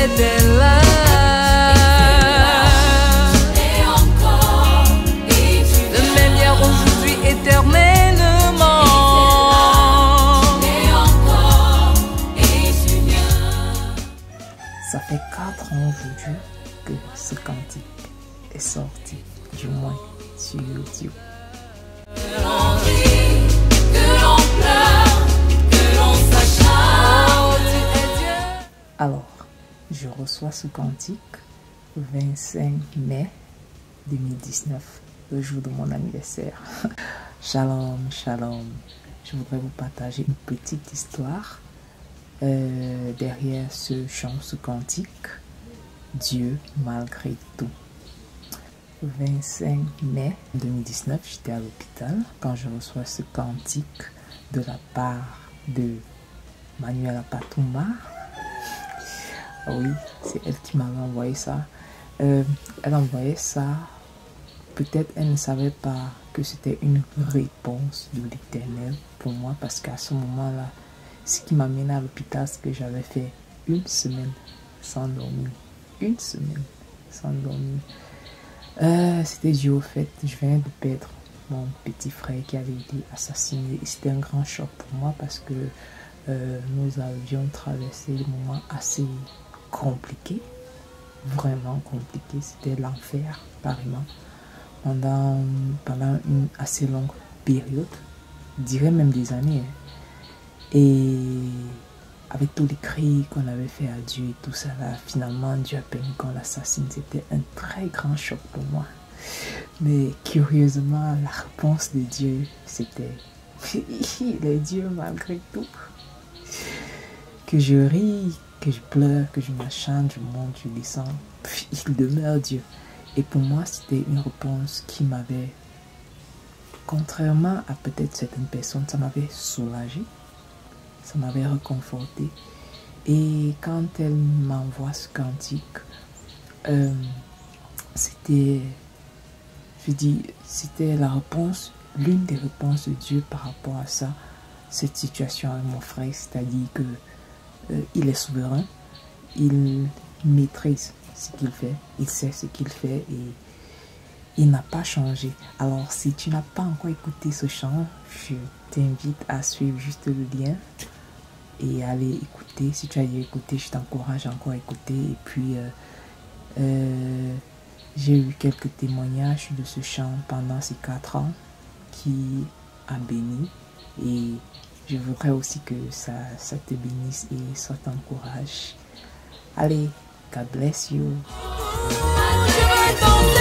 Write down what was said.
était là. Et encore, et tu Le même hier, aujourd'hui, éternellement. Et encore, et tu viens. Ça fait 4 ans aujourd'hui que ce cantique est sorti, du moins sur YouTube. Que l'on rit, que l'on pleure, que l'on s'acharne. Oh, tu es Dieu. Alors, je reçois ce cantique le 25 mai 2019, le jour de mon anniversaire. Shalom, shalom. Je voudrais vous partager une petite histoire derrière ce chant, ce cantique. Dieu malgré tout. Le 25 mai 2019, j'étais à l'hôpital quand je reçois ce cantique de la part de Manuela Patouma. Oui, c'est elle qui m'avait envoyé ça. Elle envoyait ça. Peut-être elle ne savait pas que c'était une réponse de l'Éternel pour moi, parce qu'à ce moment-là, ce qui m'a mené à l'hôpital, c'est que j'avais fait 1 semaine sans dormir. 1 semaine sans dormir. C'était dû au fait, je venais de perdre mon petit frère qui avait été assassiné. C'était un grand choc pour moi parce que nous avions traversé des moments assez compliqués, vraiment compliqués. C'était l'enfer, carrément, pendant une assez longue période, je dirais même des années. Et avec tous les cris qu'on avait fait à Dieu et tout ça, là, finalement, Dieu a permis qu'on l'assassine. C'était un très grand choc pour moi. Mais curieusement, la réponse de Dieu, c'était il est Dieu malgré tout. Que je ris, que je pleure, que je m'acharne, je monte, je descends, il demeure Dieu. Et pour moi, c'était une réponse qui m'avait, contrairement à peut-être certaines personnes, ça m'avait soulagé. Ça m'avait réconforté. Et quand elle m'envoie ce cantique, c'était la réponse, l'une des réponses de Dieu par rapport à ça, cette situation avec mon frère, c'est-à-dire que il est souverain, il maîtrise ce qu'il fait, il sait ce qu'il fait et il n'a pas changé. Alors si tu n'as pas encore écouté ce chant, je t'invite à suivre juste le lien et aller écouter. Si tu as déjà écouté, je t'encourage encore à écouter. Et puis j'ai eu quelques témoignages de ce chant pendant ces 4 ans qui a béni, et je voudrais aussi que ça te bénisse et ça t'encourage. Allez, God bless you. Je veux